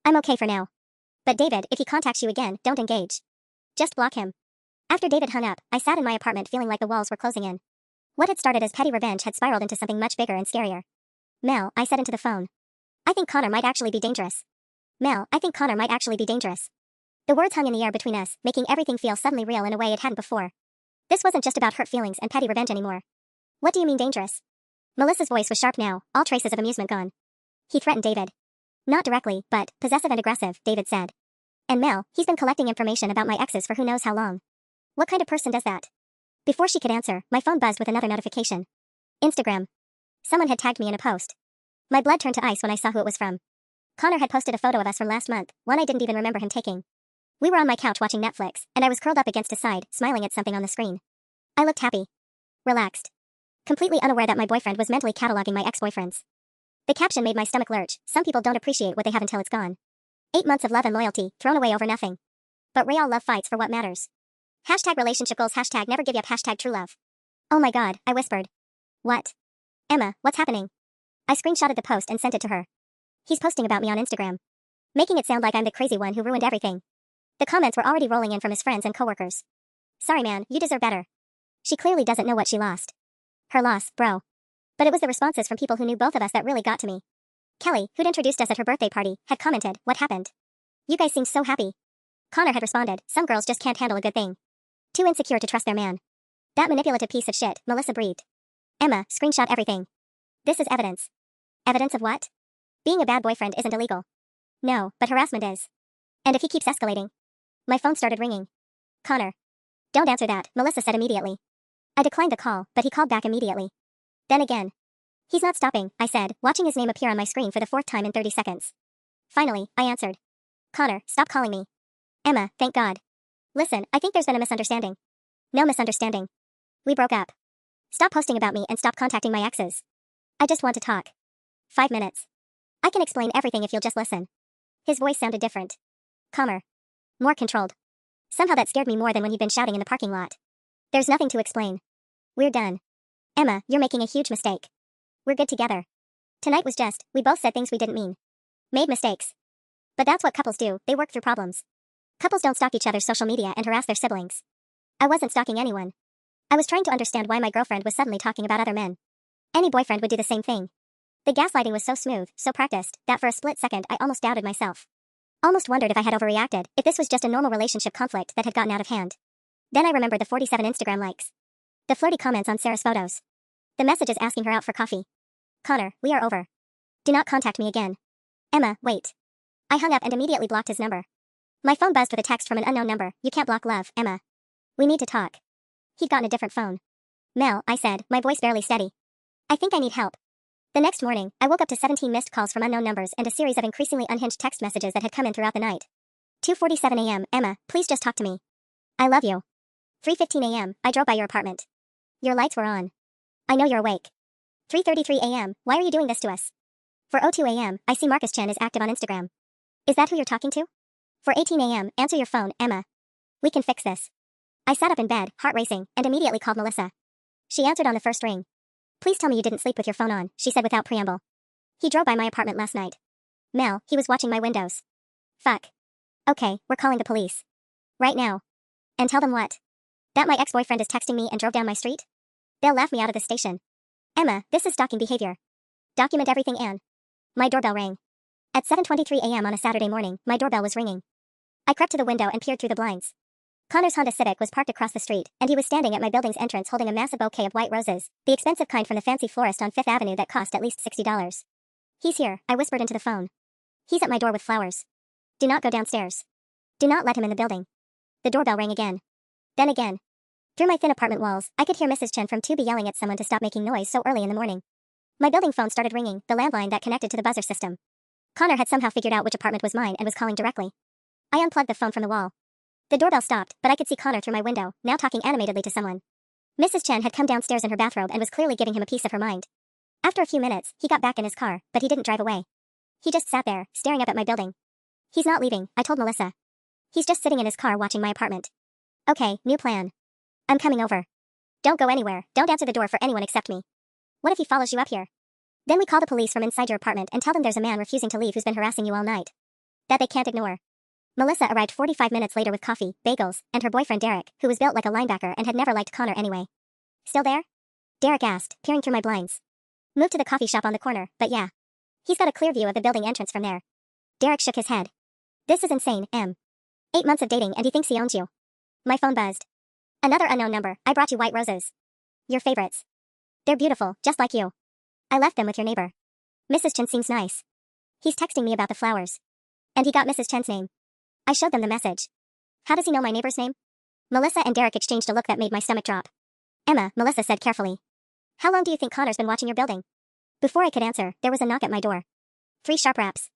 I'm okay for now. But David, if he contacts you again, don't engage. Just block him. After David hung up, I sat in my apartment feeling like the walls were closing in. What had started as petty revenge had spiraled into something much bigger and scarier. Mel, I said into the phone. I think Connor might actually be dangerous. Mel, I think Connor might actually be dangerous. The words hung in the air between us, making everything feel suddenly real in a way it hadn't before. This wasn't just about hurt feelings and petty revenge anymore. What do you mean dangerous? Melissa's voice was sharp now, all traces of amusement gone. He threatened David. Not directly, but possessive and aggressive, David said. And Mel, he's been collecting information about my exes for who knows how long. What kind of person does that? Before she could answer, my phone buzzed with another notification. Instagram. Someone had tagged me in a post. My blood turned to ice when I saw who it was from. Connor had posted a photo of us from last month, one I didn't even remember him taking. We were on my couch watching Netflix, and I was curled up against his side, smiling at something on the screen. I looked happy. Relaxed. completely unaware that my boyfriend was mentally cataloging my ex-boyfriends. The caption made my stomach lurch. Some people don't appreciate what they have until it's gone. 8 months of love and loyalty, thrown away over nothing. But real love fights for what matters. Hashtag relationship goals, hashtag never give up, hashtag true love. Oh my god, I whispered. What? Emma, what's happening? I screenshotted the post and sent it to her. He's posting about me on Instagram, making it sound like I'm the crazy one who ruined everything. The comments were already rolling in from his friends and coworkers. Sorry man, you deserve better. She clearly doesn't know what she lost. Her loss, bro. But it was the responses from people who knew both of us that really got to me. Kelly, who'd introduced us at her birthday party, had commented, what happened? You guys seemed so happy. Connor had responded, some girls just can't handle a good thing. Too insecure to trust their man. That manipulative piece of shit, Melissa breathed. Emma, screenshot everything. This is evidence. Evidence of what? Being a bad boyfriend isn't illegal. No, but harassment is. And if he keeps escalating. My phone started ringing. Connor. Don't answer that, Melissa said immediately. I declined the call, but he called back immediately. Then again. He's not stopping, I said, watching his name appear on my screen for the 4th time in 30 seconds. Finally, I answered. Connor, stop calling me. Emma, thank God. Listen, I think there's been a misunderstanding. No misunderstanding. We broke up. Stop posting about me and stop contacting my exes. I just want to talk. 5 minutes. I can explain everything if you'll just listen. His voice sounded different. Calmer. More controlled. Somehow that scared me more than when he'd been shouting in the parking lot. There's nothing to explain. We're done. Emma, you're making a huge mistake. We're good together. Tonight was just, we both said things we didn't mean. Made mistakes. But that's what couples do, they work through problems. Couples don't stalk each other's social media and harass their siblings. I wasn't stalking anyone. I was trying to understand why my girlfriend was suddenly talking about other men. Any boyfriend would do the same thing. The gaslighting was so smooth, so practiced, that for a split second I almost doubted myself. Almost wondered if I had overreacted, if this was just a normal relationship conflict that had gotten out of hand. Then I remembered the 47 Instagram likes. The flirty comments on Sarah's photos. The messages asking her out for coffee. Connor, we are over. Do not contact me again. Emma, wait. I hung up and immediately blocked his number. My phone buzzed with a text from an unknown number. You can't block love, Emma. We need to talk. He'd gotten a different phone. Mel, I said, my voice barely steady. I think I need help. The next morning, I woke up to 17 missed calls from unknown numbers and a series of increasingly unhinged text messages that had come in throughout the night. 2:47 a.m. Emma, please just talk to me. I love you. 3:15 a.m. I drove by your apartment. Your lights were on. I know you're awake. 3:33 a.m. Why are you doing this to us? 4:02 a.m. I see Marcus Chen is active on Instagram. Is that who you're talking to? 4:18 a.m. Answer your phone, Emma. We can fix this. I sat up in bed, heart racing, and immediately called Melissa. She answered on the first ring. Please tell me you didn't sleep with your phone on, she said without preamble. He drove by my apartment last night. Mel, he was watching my windows. Fuck. Okay, we're calling the police. Right now. And tell them what? That my ex-boyfriend is texting me and drove down my street? They'll laugh me out of the station. Emma, this is stalking behavior. Document everything, Anne. My doorbell rang. At 7:23 a.m. on a Saturday morning, my doorbell was ringing. I crept to the window and peered through the blinds. Connor's Honda Civic was parked across the street, and he was standing at my building's entrance holding a massive bouquet of white roses, the expensive kind from the fancy florist on 5th Avenue that cost at least $60. He's here, I whispered into the phone. He's at my door with flowers. Do not go downstairs. Do not let him in the building. The doorbell rang again. Then again. Through my thin apartment walls, I could hear Mrs. Chen from 2B yelling at someone to stop making noise so early in the morning. My building phone started ringing, the landline that connected to the buzzer system. Connor had somehow figured out which apartment was mine and was calling directly. I unplugged the phone from the wall. The doorbell stopped, but I could see Connor through my window, now talking animatedly to someone. Mrs. Chen had come downstairs in her bathrobe and was clearly giving him a piece of her mind. After a few minutes, he got back in his car, but he didn't drive away. He just sat there, staring up at my building. He's not leaving, I told Melissa. He's just sitting in his car watching my apartment. Okay, new plan. I'm coming over. Don't go anywhere, don't answer the door for anyone except me. What if he follows you up here? Then we call the police from inside your apartment and tell them there's a man refusing to leave who's been harassing you all night. That they can't ignore. Melissa arrived 45 minutes later with coffee, bagels, and her boyfriend Derek, who was built like a linebacker and had never liked Connor anyway. Still there? Derek asked, peering through my blinds. Moved to the coffee shop on the corner, but yeah. He's got a clear view of the building entrance from there. Derek shook his head. This is insane, Em. 8 months of dating and he thinks he owns you. My phone buzzed. Another unknown number, I brought you white roses. Your favorites. They're beautiful, just like you. I left them with your neighbor. Mrs. Chen seems nice. He's texting me about the flowers. And he got Mrs. Chen's name. I showed them the message. How does he know my neighbor's name? Melissa and Derek exchanged a look that made my stomach drop. Emma, Melissa said carefully. How long do you think Connor's been watching your building? Before I could answer, there was a knock at my door. 3 sharp raps.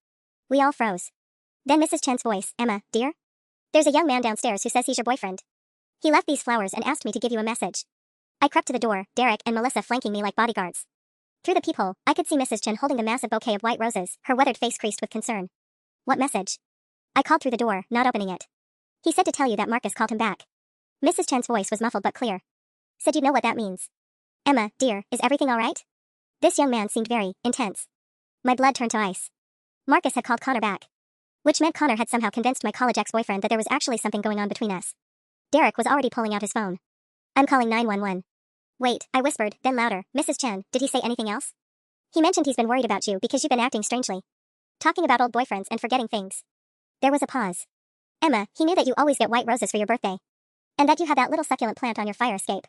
We all froze. Then Mrs. Chen's voice, Emma, dear? There's a young man downstairs who says he's your boyfriend. He left these flowers and asked me to give you a message. I crept to the door, Derek and Melissa flanking me like bodyguards. Through the peephole, I could see Mrs. Chen holding the massive bouquet of white roses, her weathered face creased with concern. What message? I called through the door, not opening it. He said to tell you that Marcus called him back. Mrs. Chen's voice was muffled but clear. Said you'd know what that means. Emma, dear, is everything all right? This young man seemed very intense. My blood turned to ice. Marcus had called Connor back. Which meant Connor had somehow convinced my college ex-boyfriend that there was actually something going on between us. Derek was already pulling out his phone. I'm calling 911. Wait, I whispered, then louder, Mrs. Chen, did he say anything else? He mentioned he's been worried about you because you've been acting strangely. Talking about old boyfriends and forgetting things. There was a pause. Emma, he knew that you always get white roses for your birthday. And that you have that little succulent plant on your fire escape.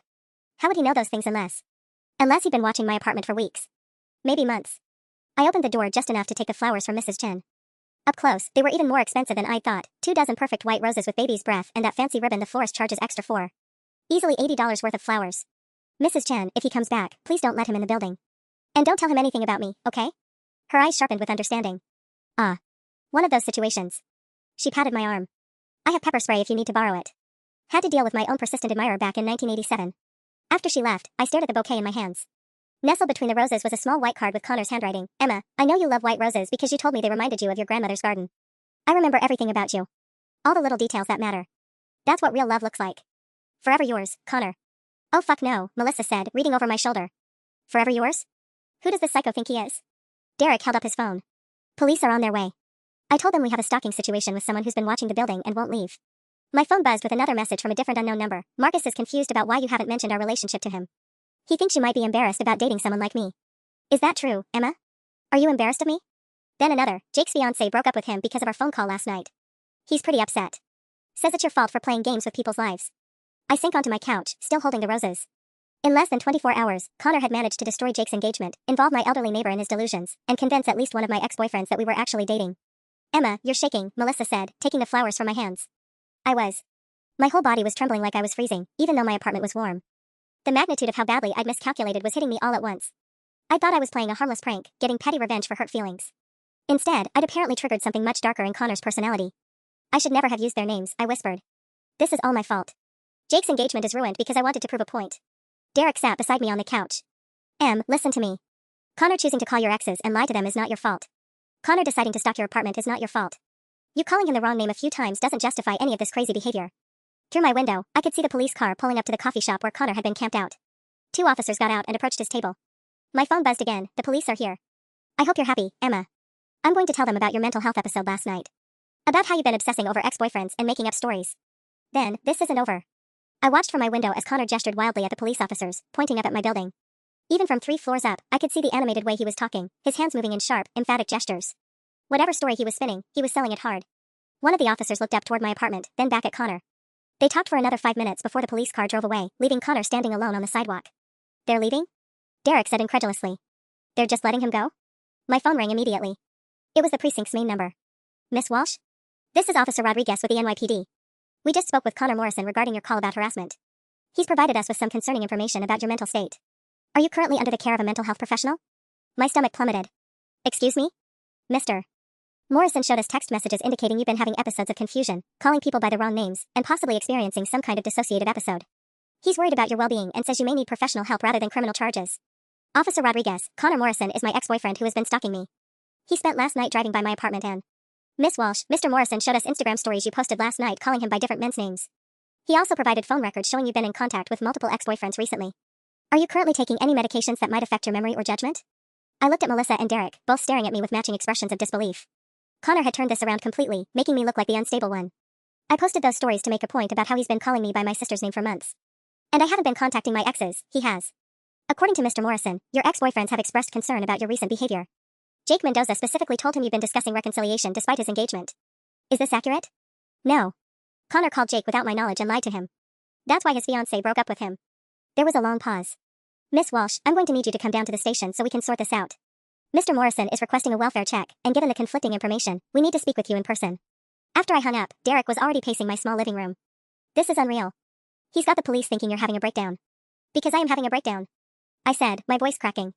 How would he know those things unless he'd been watching my apartment for weeks? Maybe months. I opened the door just enough to take the flowers from Mrs. Chen. Up close, they were even more expensive than I'd thought, 2 dozen perfect white roses with baby's breath and that fancy ribbon the florist charges extra for. Easily $80 worth of flowers. Mrs. Chen, if he comes back, please don't let him in the building. And don't tell him anything about me, okay? Her eyes sharpened with understanding. One of those situations. She patted my arm. I have pepper spray if you need to borrow it. Had to deal with my own persistent admirer back in 1987. After she left, I stared at the bouquet in my hands. Nestled between the roses was a small white card with Connor's handwriting. Emma, I know you love white roses because you told me they reminded you of your grandmother's garden. I remember everything about you. All the little details that matter. That's what real love looks like. Forever yours, Connor. Oh fuck no, Melissa said, reading over my shoulder. Forever yours? Who does this psycho think he is? Derek held up his phone. Police are on their way. I told them we have a stalking situation with someone who's been watching the building and won't leave. My phone buzzed with another message from a different unknown number. Marcus is confused about why you haven't mentioned our relationship to him. He thinks you might be embarrassed about dating someone like me. Is that true, Emma? Are you embarrassed of me? Then another, Jake's fiancé broke up with him because of our phone call last night. He's pretty upset. Says it's your fault for playing games with people's lives. I sank onto my couch, still holding the roses. In less than 24 hours, Connor had managed to destroy Jake's engagement, involve my elderly neighbor in his delusions, and convince at least one of my ex-boyfriends that we were actually dating. Emma, you're shaking, Melissa said, taking the flowers from my hands. I was. My whole body was trembling like I was freezing, even though my apartment was warm. The magnitude of how badly I'd miscalculated was hitting me all at once. I thought I was playing a harmless prank, getting petty revenge for hurt feelings. Instead, I'd apparently triggered something much darker in Connor's personality. I should never have used their names, I whispered. This is all my fault. Jake's engagement is ruined because I wanted to prove a point. Derek sat beside me on the couch. Listen to me. Connor choosing to call your exes and lie to them is not your fault. Connor deciding to stalk your apartment is not your fault. You calling him the wrong name a few times doesn't justify any of this crazy behavior. Through my window, I could see the police car pulling up to the coffee shop where Connor had been camped out. 2 officers got out and approached his table. My phone buzzed again. The police are here. I hope you're happy, Emma. I'm going to tell them about your mental health episode last night. About how you've been obsessing over ex-boyfriends and making up stories. Then, this isn't over. I watched from my window as Connor gestured wildly at the police officers, pointing up at my building. Even from 3 floors up, I could see the animated way he was talking, his hands moving in sharp, emphatic gestures. Whatever story he was spinning, he was selling it hard. One of the officers looked up toward my apartment, then back at Connor. They talked for another 5 minutes before the police car drove away, leaving Connor standing alone on the sidewalk. They're leaving? Derek said incredulously. They're just letting him go? My phone rang immediately. It was the precinct's main number. Miss Walsh? This is Officer Rodriguez with the NYPD. We just spoke with Connor Morrison regarding your call about harassment. He's provided us with some concerning information about your mental state. Are you currently under the care of a mental health professional? My stomach plummeted. Excuse me? Mr. Morrison showed us text messages indicating you've been having episodes of confusion, calling people by the wrong names, and possibly experiencing some kind of dissociative episode. He's worried about your well-being and says you may need professional help rather than criminal charges. Officer Rodriguez, Connor Morrison is my ex-boyfriend who has been stalking me. He spent last night driving by my apartment and Miss Walsh, Mr. Morrison showed us Instagram stories you posted last night calling him by different men's names. He also provided phone records showing you've been in contact with multiple ex-boyfriends recently. Are you currently taking any medications that might affect your memory or judgment? I looked at Melissa and Derek, both staring at me with matching expressions of disbelief. Connor had turned this around completely, making me look like the unstable one. I posted those stories to make a point about how he's been calling me by my sister's name for months. And I haven't been contacting my exes, he has. According to Mr. Morrison, your ex-boyfriends have expressed concern about your recent behavior. Jake Mendoza specifically told him you've been discussing reconciliation despite his engagement. Is this accurate? No. Connor called Jake without my knowledge and lied to him. That's why his fiancée broke up with him. There was a long pause. Miss Walsh, I'm going to need you to come down to the station so we can sort this out. Mr. Morrison is requesting a welfare check, and given the conflicting information, we need to speak with you in person. After I hung up, Derek was already pacing my small living room. This is unreal. He's got the police thinking you're having a breakdown. Because I am having a breakdown. I said, my voice cracking.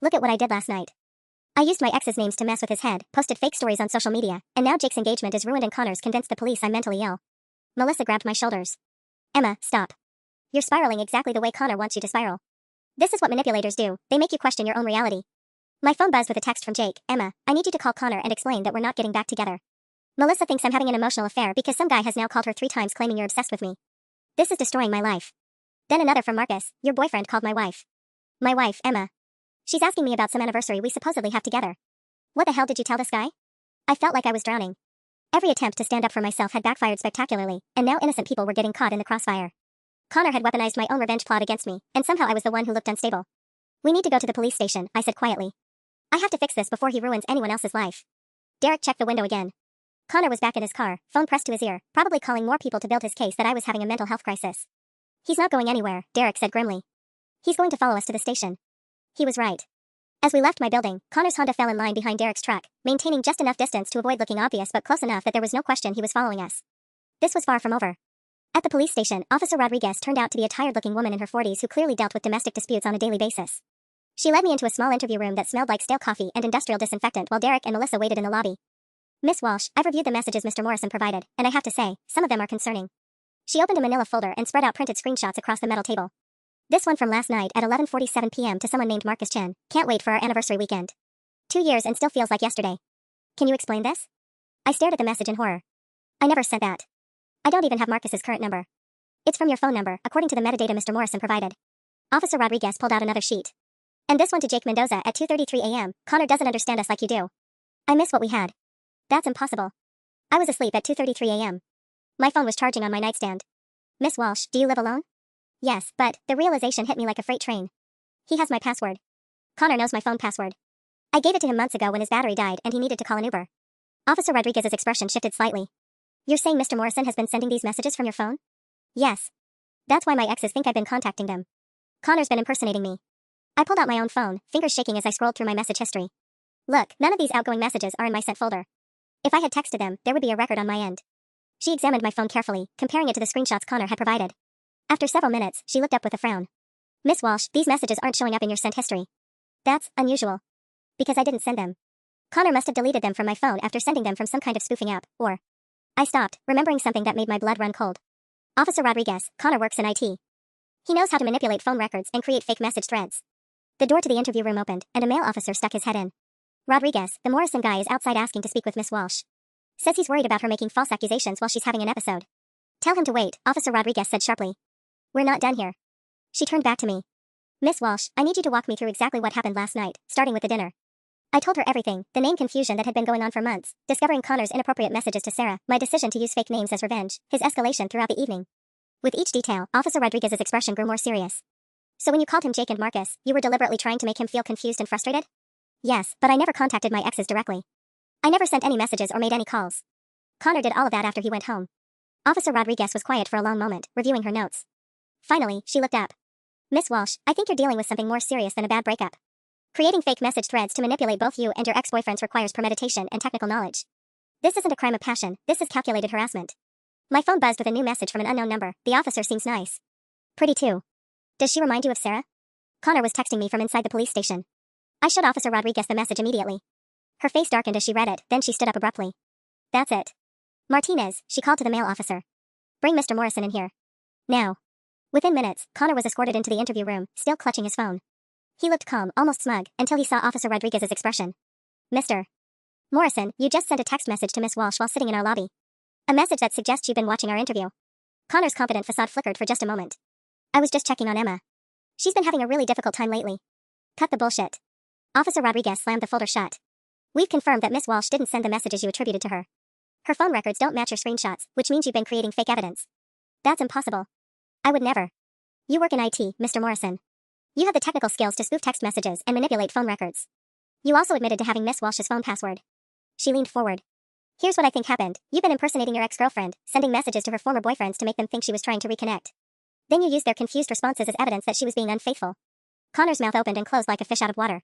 Look at what I did last night. I used my ex's names to mess with his head, posted fake stories on social media, and now Jake's engagement is ruined and Connor's convinced the police I'm mentally ill. Melissa grabbed my shoulders. Emma, stop. You're spiraling exactly the way Connor wants you to spiral. This is what manipulators do, they make you question your own reality. My phone buzzed with a text from Jake. Emma, I need you to call Connor and explain that we're not getting back together. Melissa thinks I'm having an emotional affair because some guy has now called her 3 times claiming you're obsessed with me. This is destroying my life. Then another from Marcus. Your boyfriend called my wife. My wife, Emma. She's asking me about some anniversary we supposedly have together. What the hell did you tell this guy? I felt like I was drowning. Every attempt to stand up for myself had backfired spectacularly, and now innocent people were getting caught in the crossfire. Connor had weaponized my own revenge plot against me, and somehow I was the one who looked unstable. We need to go to the police station, I said quietly. I have to fix this before he ruins anyone else's life. Derek checked the window again. Connor was back in his car, phone pressed to his ear, probably calling more people to build his case that I was having a mental health crisis. He's not going anywhere, Derek said grimly. He's going to follow us to the station. He was right. As we left my building, Connor's Honda fell in line behind Derek's truck, maintaining just enough distance to avoid looking obvious but close enough that there was no question he was following us. This was far from over. At the police station, Officer Rodriguez turned out to be a tired-looking woman in her 40s who clearly dealt with domestic disputes on a daily basis. She led me into a small interview room that smelled like stale coffee and industrial disinfectant while Derek and Melissa waited in the lobby. Miss Walsh, I've reviewed the messages Mr. Morrison provided, and I have to say, some of them are concerning. She opened a manila folder and spread out printed screenshots across the metal table. This one from last night at 11:47 p.m. to someone named Marcus Chen. Can't wait for our anniversary weekend. 2 years and still feels like yesterday. Can you explain this? I stared at the message in horror. I never sent that. I don't even have Marcus's current number. It's from your phone number, according to the metadata Mr. Morrison provided. Officer Rodriguez pulled out another sheet. And this one to Jake Mendoza at 2:33 a.m. Connor doesn't understand us like you do. I miss what we had. That's impossible. I was asleep at 2:33 a.m. My phone was charging on my nightstand. Miss Walsh, do you live alone? Yes, but the realization hit me like a freight train. He has my password. Connor knows my phone password. I gave it to him months ago when his battery died and he needed to call an Uber. Officer Rodriguez's expression shifted slightly. You're saying Mr. Morrison has been sending these messages from your phone? Yes. That's why my exes think I've been contacting them. Connor's been impersonating me. I pulled out my own phone, fingers shaking as I scrolled through my message history. Look, none of these outgoing messages are in my sent folder. If I had texted them, there would be a record on my end. She examined my phone carefully, comparing it to the screenshots Connor had provided. After several minutes, she looked up with a frown. Miss Walsh, these messages aren't showing up in your sent history. That's unusual. Because I didn't send them. Connor must have deleted them from my phone after sending them from some kind of spoofing app, or... I stopped, remembering something that made my blood run cold. Officer Rodriguez, Connor works in IT. He knows how to manipulate phone records and create fake message threads. The door to the interview room opened, and a male officer stuck his head in. Rodriguez, the Morrison guy is outside asking to speak with Miss Walsh. Says he's worried about her making false accusations while she's having an episode. Tell him to wait, Officer Rodriguez said sharply. We're not done here. She turned back to me. Miss Walsh, I need you to walk me through exactly what happened last night, starting with the dinner. I told her everything, the name confusion that had been going on for months, discovering Connor's inappropriate messages to Sarah, my decision to use fake names as revenge, his escalation throughout the evening. With each detail, Officer Rodriguez's expression grew more serious. So when you called him Jake and Marcus, you were deliberately trying to make him feel confused and frustrated? Yes, but I never contacted my exes directly. I never sent any messages or made any calls. Connor did all of that after he went home. Officer Rodriguez was quiet for a long moment, reviewing her notes. Finally, she looked up. Miss Walsh, I think you're dealing with something more serious than a bad breakup. Creating fake message threads to manipulate both you and your ex-boyfriends requires premeditation and technical knowledge. This isn't a crime of passion, this is calculated harassment. My phone buzzed with a new message from an unknown number. The officer seems nice. Pretty too. Does she remind you of Sarah? Connor was texting me from inside the police station. I showed Officer Rodriguez the message immediately. Her face darkened as she read it, then she stood up abruptly. That's it. Martinez, she called to the male officer. Bring Mr. Morrison in here. Now. Within minutes, Connor was escorted into the interview room, still clutching his phone. He looked calm, almost smug, until he saw Officer Rodriguez's expression. Mr. Morrison, you just sent a text message to Miss Walsh while sitting in our lobby. A message that suggests you've been watching our interview. Connor's confident facade flickered for just a moment. I was just checking on Emma. She's been having a really difficult time lately. Cut the bullshit. Officer Rodriguez slammed the folder shut. We've confirmed that Miss Walsh didn't send the messages you attributed to her. Her phone records don't match your screenshots, which means you've been creating fake evidence. That's impossible. I would never. You work in IT, Mr. Morrison. You have the technical skills to spoof text messages and manipulate phone records. You also admitted to having Miss Walsh's phone password. She leaned forward. Here's what I think happened. You've been impersonating your ex-girlfriend, sending messages to her former boyfriends to make them think she was trying to reconnect. Then you used their confused responses as evidence that she was being unfaithful. Connor's mouth opened and closed like a fish out of water.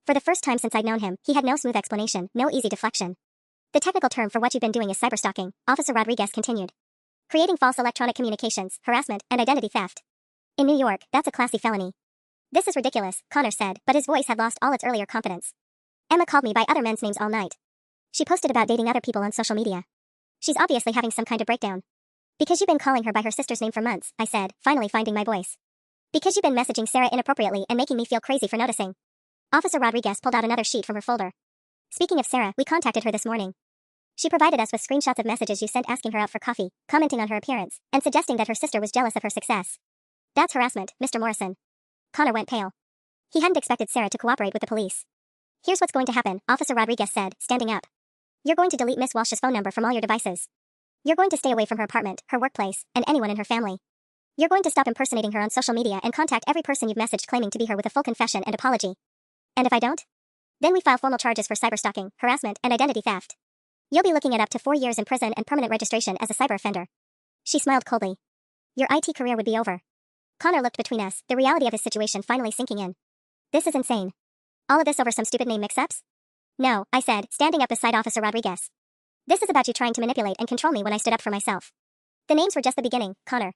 For the first time since I'd known him, he had no smooth explanation, no easy deflection. The technical term for what you've been doing is cyberstalking, Officer Rodriguez continued. Creating false electronic communications, harassment, and identity theft. In New York, that's a classy felony. This is ridiculous, Connor said, but his voice had lost all its earlier confidence. Emma called me by other men's names all night. She posted about dating other people on social media. She's obviously having some kind of breakdown. Because you've been calling her by her sister's name for months, I said, finally finding my voice. Because you've been messaging Sarah inappropriately and making me feel crazy for noticing. Officer Rodriguez pulled out another sheet from her folder. Speaking of Sarah, we contacted her this morning. She provided us with screenshots of messages you sent asking her out for coffee, commenting on her appearance, and suggesting that her sister was jealous of her success. That's harassment, Mr. Morrison. Connor went pale. He hadn't expected Sarah to cooperate with the police. Here's what's going to happen, Officer Rodriguez said, standing up. You're going to delete Miss Walsh's phone number from all your devices. You're going to stay away from her apartment, her workplace, and anyone in her family. You're going to stop impersonating her on social media and contact every person you've messaged claiming to be her with a full confession and apology. And if I don't? Then we file formal charges for cyberstalking, harassment, and identity theft. You'll be looking at up to 4 years in prison and permanent registration as a cyber offender. She smiled coldly. Your IT career would be over. Connor looked between us, the reality of his situation finally sinking in. This is insane. All of this over some stupid name mix-ups? No, I said, standing up beside Officer Rodriguez. This is about you trying to manipulate and control me when I stood up for myself. The names were just the beginning, Connor.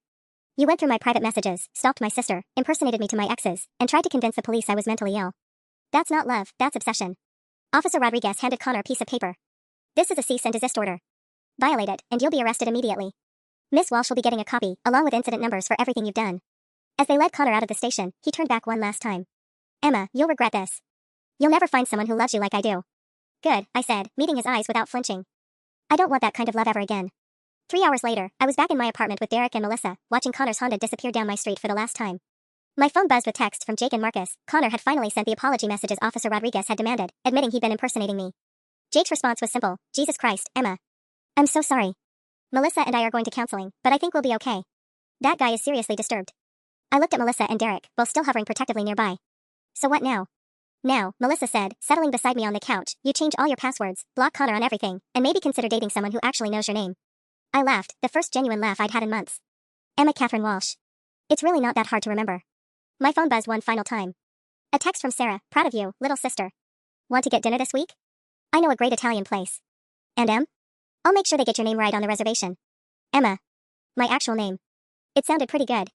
You went through my private messages, stalked my sister, impersonated me to my exes, and tried to convince the police I was mentally ill. That's not love, that's obsession. Officer Rodriguez handed Connor a piece of paper. This is a cease and desist order. Violate it, and you'll be arrested immediately. Miss Walsh will be getting a copy, along with incident numbers for everything you've done. As they led Connor out of the station, he turned back one last time. Emma, you'll regret this. You'll never find someone who loves you like I do. Good, I said, meeting his eyes without flinching. I don't want that kind of love ever again. 3 hours later, I was back in my apartment with Derek and Melissa, watching Connor's Honda disappear down my street for the last time. My phone buzzed with texts from Jake and Marcus. Connor had finally sent the apology messages Officer Rodriguez had demanded, admitting he'd been impersonating me. Jake's response was simple. Jesus Christ, Emma. I'm so sorry. Melissa and I are going to counseling, but I think we'll be okay. That guy is seriously disturbed. I looked at Melissa and Derek, both still hovering protectively nearby. So what now? Now, Melissa said, settling beside me on the couch, you change all your passwords, block Connor on everything, and maybe consider dating someone who actually knows your name. I laughed, the first genuine laugh I'd had in months. Emma Catherine Walsh. It's really not that hard to remember. My phone buzzed one final time. A text from Sarah, proud of you, little sister. Want to get dinner this week? I know a great Italian place. And Em? I'll make sure they get your name right on the reservation. Emma. My actual name. It sounded pretty good.